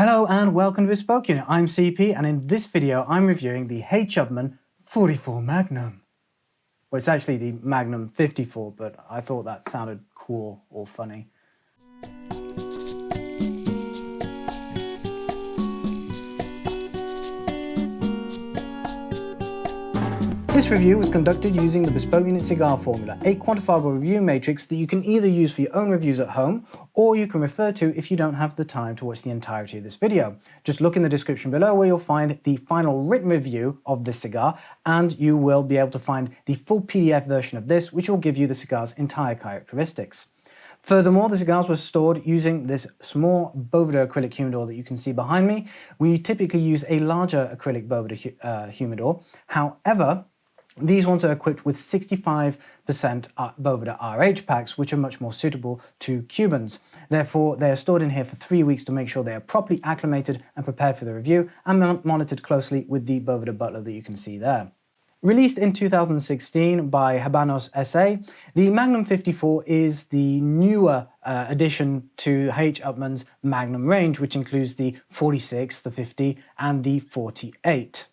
Hello and welcome to Bespoke Unit. I'm CP and in this video I'm reviewing the Upmann 44 Magnum. Well, it's actually the Magnum 54, but I thought that sounded cool or funny. This review was conducted using the Bespoke Unit Cigar Formula, a quantifiable review matrix that you can either use for your own reviews at home, or you can refer to if you don't have the time to watch the entirety of this video. Just look in the description below where you'll find the final written review of this cigar, and you will be able to find the full PDF version of this, which will give you the cigar's entire characteristics. Furthermore, the cigars were stored using this small Boveda acrylic humidor that you can see behind me. We typically use a larger acrylic Boveda humidor. However, these ones are equipped with 65% Boveda RH packs, which are much more suitable to Cubans. Therefore, they are stored in here for 3 weeks to make sure they are properly acclimated and prepared for the review, and monitored closely with the Boveda butler that you can see there. Released in 2016 by Habanos SA, the Magnum 54 is the newer addition to Upmann's Magnum range, which includes the 46, the 50, and the 48.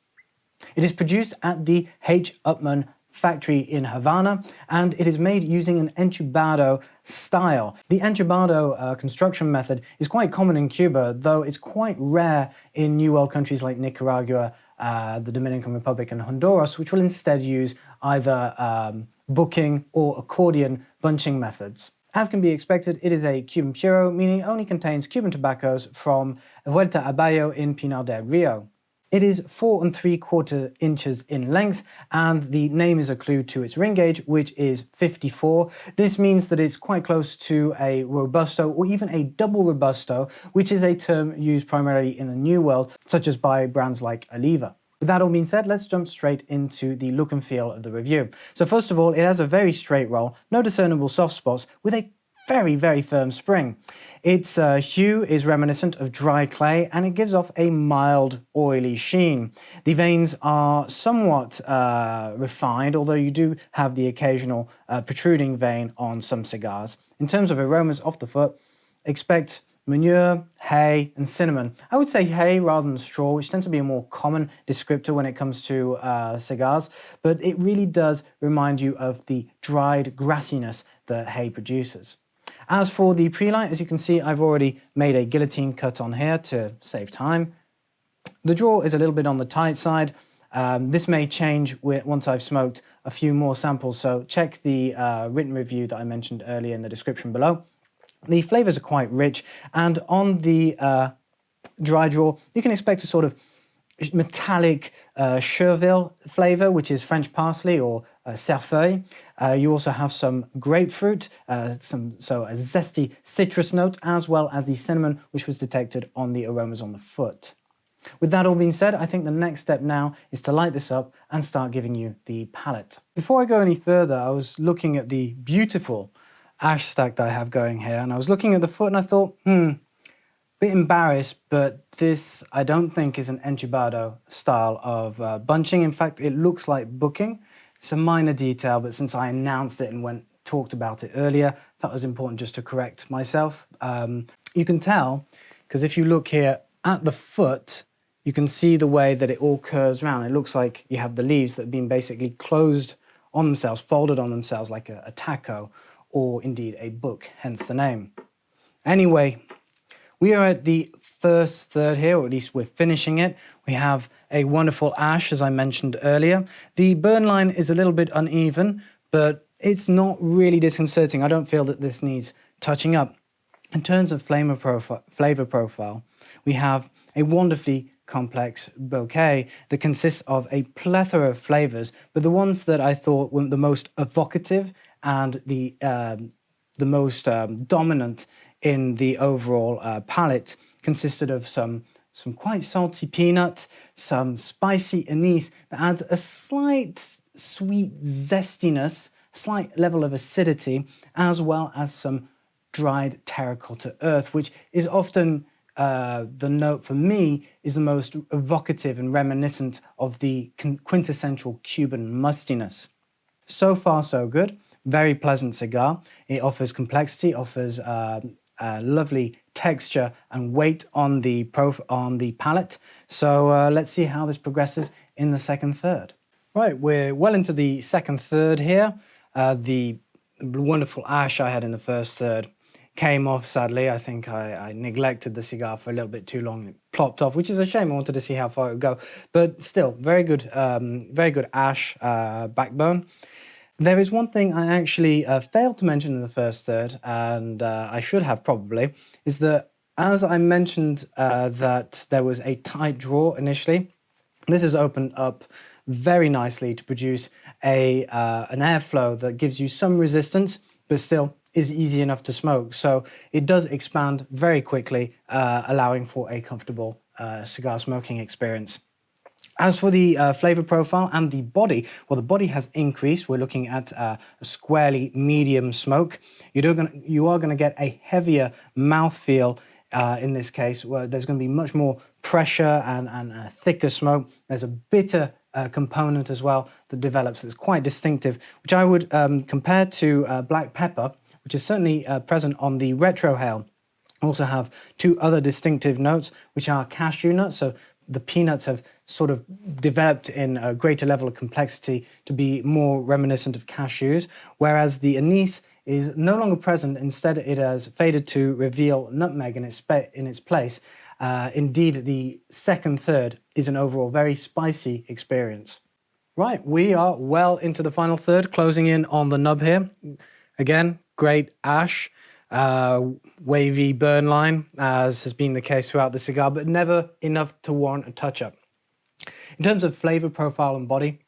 It is produced at the Upmann factory in Havana, and it is made using an entubado style. The entubado construction method is quite common in Cuba, though it's quite rare in New World countries like Nicaragua, the Dominican Republic, and Honduras, which will instead use either booking or accordion bunching methods. As can be expected, it is a Cuban puro, meaning it only contains Cuban tobaccos from Vuelta Abajo in Pinar del Rio. It is 4 3/4 inches in length, and the name is a clue to its ring gauge, which is 54. This means that it's quite close to a Robusto or even a double Robusto, which is a term used primarily in the New World, such as by brands like Oliva. With that all being said, let's jump straight into the look and feel of the review. So first of all, it has a very straight roll, no discernible soft spots, with a very firm spring. Its hue is reminiscent of dry clay, and it gives off a mild oily sheen. The veins are somewhat refined, although you do have the occasional protruding vein on some cigars. In terms of aromas off the foot, expect manure, hay, and cinnamon. I would say hay rather than straw, which tends to be a more common descriptor when it comes to cigars, but it really does remind you of the dried grassiness that hay produces. As for the Prelight, as you can see, I've already made a guillotine cut on here to save time. The draw is a little bit on the tight side. This may change once I've smoked a few more samples, so check the written review that I mentioned earlier in the description below. The flavors are quite rich, and on the dry draw, you can expect a sort of metallic Chervil flavor, which is French parsley or cerfeuil. You also have some grapefruit, so a zesty citrus note, as well as the cinnamon, which was detected on the aromas on the foot. With that all being said, I think the next step now is to light this up and start giving you the palate. Before I go any further, I was looking at the beautiful ash stack that I have going here, and I was looking at the foot and I thought, bit embarrassed, but this I don't think is an entubado style of bunching. In fact, it looks like booking. It's a minor detail, but since I announced it and talked about it earlier, that was important just to correct myself. You can tell, because if you look here at the foot, you can see the way that it all curves around. It looks like you have the leaves that have been basically closed on themselves, folded on themselves like a taco, or indeed a book, hence the name. Anyway, we are at the first third here, or at least we're finishing it. We have a wonderful ash, as I mentioned earlier. The burn line is a little bit uneven, but it's not really disconcerting. I don't feel that this needs touching up. In terms of flavor profile, we have a wonderfully complex bouquet that consists of a plethora of flavors, but the ones that I thought were the most evocative and the most dominant in the overall palate consisted of some quite salty peanut, some spicy anise that adds a slight sweet zestiness, slight level of acidity, as well as some dried terracotta earth, which is often the note for me is the most evocative and reminiscent of the quintessential Cuban mustiness. So far, so good. Very pleasant cigar. It offers complexity, offers lovely texture and weight on the palate. So let's see how this progresses in the second third. Right, we're well into the second third here. The wonderful ash I had in the first third came off, sadly. I think I neglected the cigar for a little bit too long. It plopped off, which is a shame. I wanted to see how far it would go. But still, very good ash backbone. There is one thing I actually failed to mention in the first third, and I should have probably, is that as I mentioned that there was a tight draw initially, this has opened up very nicely to produce an airflow that gives you some resistance, but still is easy enough to smoke. So it does expand very quickly, allowing for a comfortable cigar smoking experience. As for the flavor profile and the body, well, the body has increased. We're looking at a squarely medium smoke. You are going to get a heavier mouthfeel in this case, where there's going to be much more pressure and a thicker smoke. There's a bitter component as well that develops that's quite distinctive, which I would compare to black pepper, which is certainly present on the retrohale. Also have two other distinctive notes, which are cashew nuts. So the peanuts have sort of developed in a greater level of complexity to be more reminiscent of cashews, whereas the anise is no longer present. Instead, it has faded to reveal nutmeg in its place. Indeed, the second third is an overall very spicy experience. Right, we are well into the final third, closing in on the nub here. Again, great ash, wavy burn line, as has been the case throughout the cigar, but never enough to warrant a touch-up. In terms of flavor profile and body,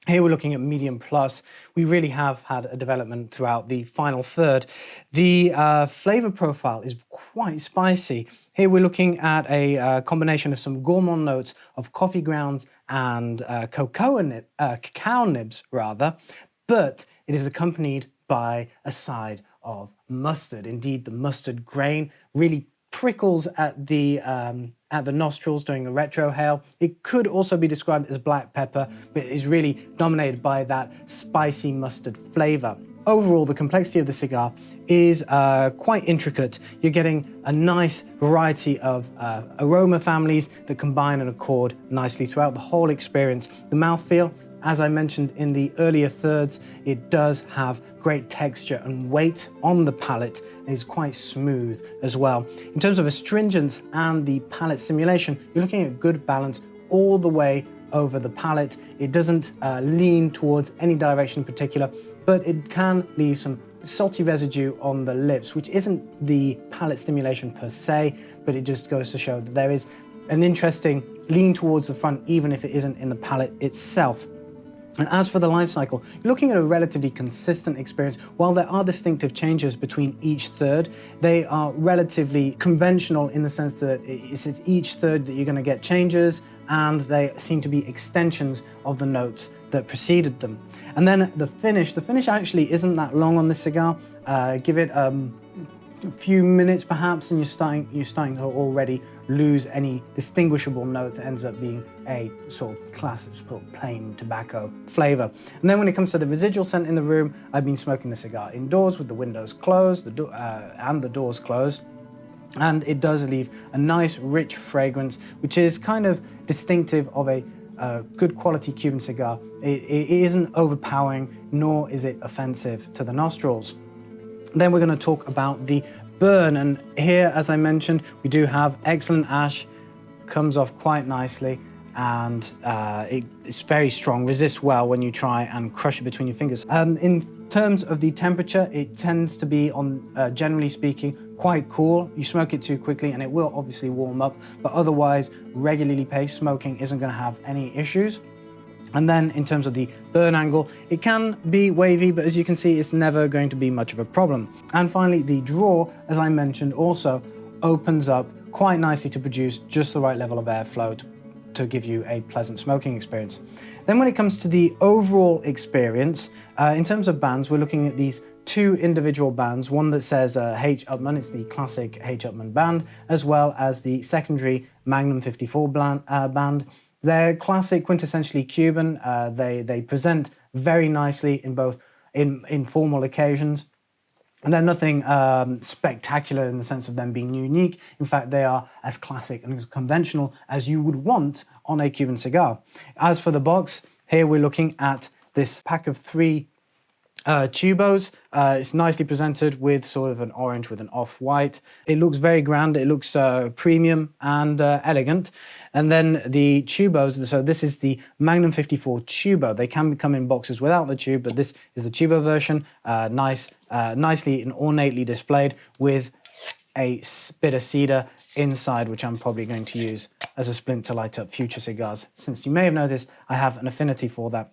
here we're looking at medium plus. We really have had a development throughout the final third. The flavor profile is quite spicy. Here we're looking at a combination of some gourmand notes of coffee grounds and cacao nibs, rather, but it is accompanied by a side of mustard. Indeed, the mustard grain really prickles at the nostrils during the retrohale. It could also be described as black pepper, but it is really dominated by that spicy mustard flavor. Overall, the complexity of the cigar is quite intricate. You're getting a nice variety of aroma families that combine and accord nicely throughout the whole experience. The mouthfeel, as I mentioned in the earlier thirds, it does have great texture and weight on the palate, and is quite smooth as well. In terms of astringence and the palate stimulation, you're looking at good balance all the way over the palate. It doesn't lean towards any direction in particular, but it can leave some salty residue on the lips, which isn't the palate stimulation per se, but it just goes to show that there is an interesting lean towards the front, even if it isn't in the palate itself. And as for the life cycle, you're looking at a relatively consistent experience. While there are distinctive changes between each third, they are relatively conventional in the sense that it's each third that you're going to get changes, and they seem to be extensions of the notes that preceded them. And then the finish actually isn't that long on this cigar. Give it a few minutes perhaps, and you're starting to already lose any distinguishable notes. It ends up being a sort of classic plain tobacco flavor. And then when it comes to the residual scent in the room, I've been smoking the cigar indoors with the windows closed and the doors closed. And it does leave a nice rich fragrance, which is kind of distinctive of a good quality Cuban cigar. It isn't overpowering, nor is it offensive to the nostrils. Then we're going to talk about the burn, and here, as I mentioned, we do have excellent ash, comes off quite nicely, and it's very strong, resists well when you try and crush it between your fingers. In terms of the temperature, it tends to be, generally speaking, quite cool. You smoke it too quickly and it will obviously warm up, but otherwise, regularly paced smoking isn't going to have any issues. And then in terms of the burn angle, it can be wavy, but as you can see, it's never going to be much of a problem. And finally, the draw, as I mentioned, also opens up quite nicely to produce just the right level of airflow to give you a pleasant smoking experience. Then when it comes to the overall experience, in terms of bands, we're looking at these two individual bands, one that says H. Upmann, it's the classic H. Upmann band, as well as the secondary Magnum 54 band. They're classic, quintessentially Cuban. They present very nicely in both informal occasions. And they're nothing spectacular in the sense of them being unique. In fact, they are as classic and as conventional as you would want on a Cuban cigar. As for the box, here we're looking at this pack of 3 tubos. It's nicely presented with sort of an orange with an off-white. It looks very grand, it looks premium and elegant. And then the tubos, so this is the Magnum 54 tubo. They can come in boxes without the tube, but this is the tubo version, nicely and ornately displayed with a bit of cedar inside, which I'm probably going to use as a splint to light up future cigars, since you may have noticed I have an affinity for that.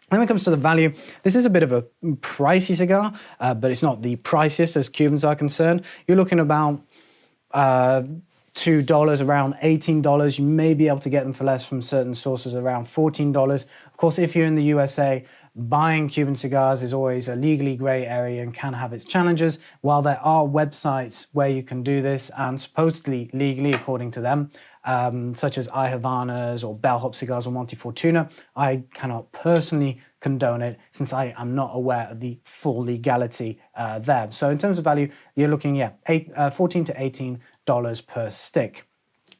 When it comes to the value, this is a bit of a pricey cigar, but it's not the priciest as Cubans are concerned. You're looking about $2, around $18. You may be able to get them for less from certain sources, around $14. Of course, if you're in the USA, buying Cuban cigars is always a legally grey area and can have its challenges. While there are websites where you can do this, and supposedly legally according to them, such as I Havanas or Bellhop Cigars or Monte Fortuna, I cannot personally condone it since I am not aware of the full legality there. So in terms of value, you're looking, $14 to $18 per stick.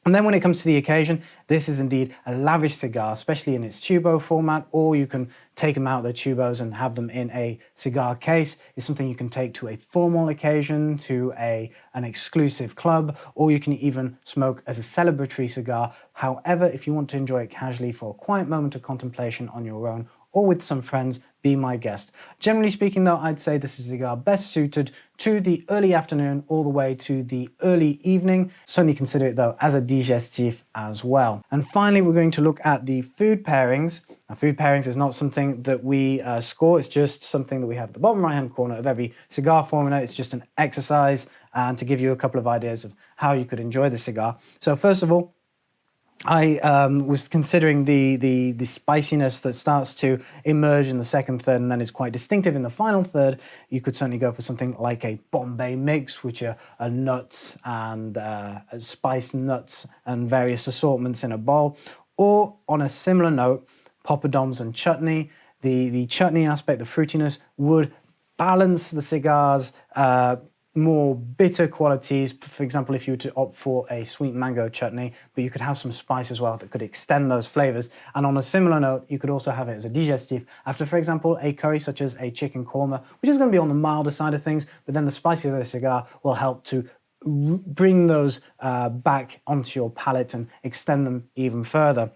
And then when it comes to the occasion, this is indeed a lavish cigar, especially in its tubo format, or you can take them out of the tubos and have them in a cigar case. It's something you can take to a formal occasion, to an exclusive club, or you can even smoke as a celebratory cigar. However, if you want to enjoy it casually for a quiet moment of contemplation on your own, or with some friends, be my guest. Generally speaking though, I'd say this is a cigar best suited to the early afternoon all the way to the early evening. Certainly consider it though as a digestif as well. And finally, we're going to look at the food pairings. Now, food pairings is not something that we score, it's just something that we have at the bottom right hand corner of every cigar formula. It's just an exercise and to give you a couple of ideas of how you could enjoy the cigar. So first of all, I was considering the spiciness that starts to emerge in the second third and then is quite distinctive in the final third. You could certainly go for something like a Bombay mix, which are nuts and spiced nuts and various assortments in a bowl. Or on a similar note, poppadoms and chutney. The chutney aspect, the fruitiness, would balance the cigar's more bitter qualities. For example, if you were to opt for a sweet mango chutney, but you could have some spice as well that could extend those flavors. And on a similar note, you could also have it as a digestif after, for example, a curry such as a chicken korma, which is going to be on the milder side of things, but then the spice of the cigar will help to bring those back onto your palate and extend them even further.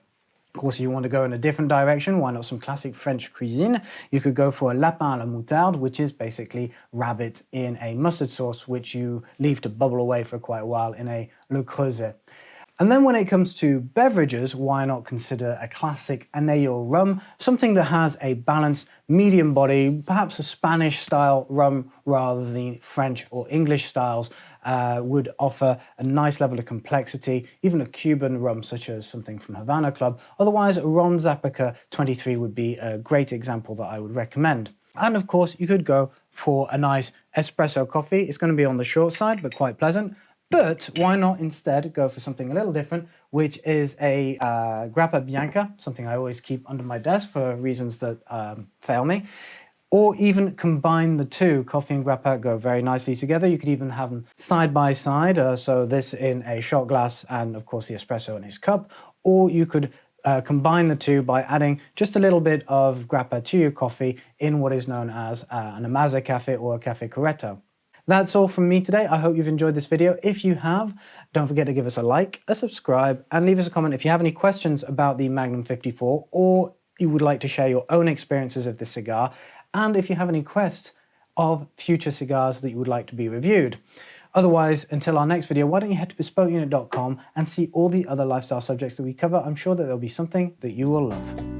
Of course, if you want to go in a different direction, why not some classic French cuisine? You could go for a lapin à la moutarde, which is basically rabbit in a mustard sauce, which you leave to bubble away for quite a while in a Le Creuset. And then when it comes to beverages, why not consider a classic Anello rum, something that has a balanced medium body, perhaps a Spanish style rum rather than the French or English styles, would offer a nice level of complexity. Even a Cuban rum such as something from Havana Club. Otherwise, Ron Zapica 23 would be a great example that I would recommend. And of course, you could go for a nice espresso coffee. It's going to be on the short side, but quite pleasant. But why not instead go for something a little different, which is a grappa bianca, something I always keep under my desk for reasons that fail me. Or even combine the two. Coffee and grappa go very nicely together. You could even have them side by side, so this in a shot glass and of course the espresso in his cup. Or you could combine the two by adding just a little bit of grappa to your coffee in what is known as an Amaza cafe or a cafe corretto. That's all from me today. I hope you've enjoyed this video. If you have, don't forget to give us a like, a subscribe, and leave us a comment if you have any questions about the Magnum 54 or you would like to share your own experiences of this cigar, and if you have any requests of future cigars that you would like to be reviewed. Otherwise, until our next video, why don't you head to bespokeunit.com and see all the other lifestyle subjects that we cover. I'm sure that there'll be something that you will love.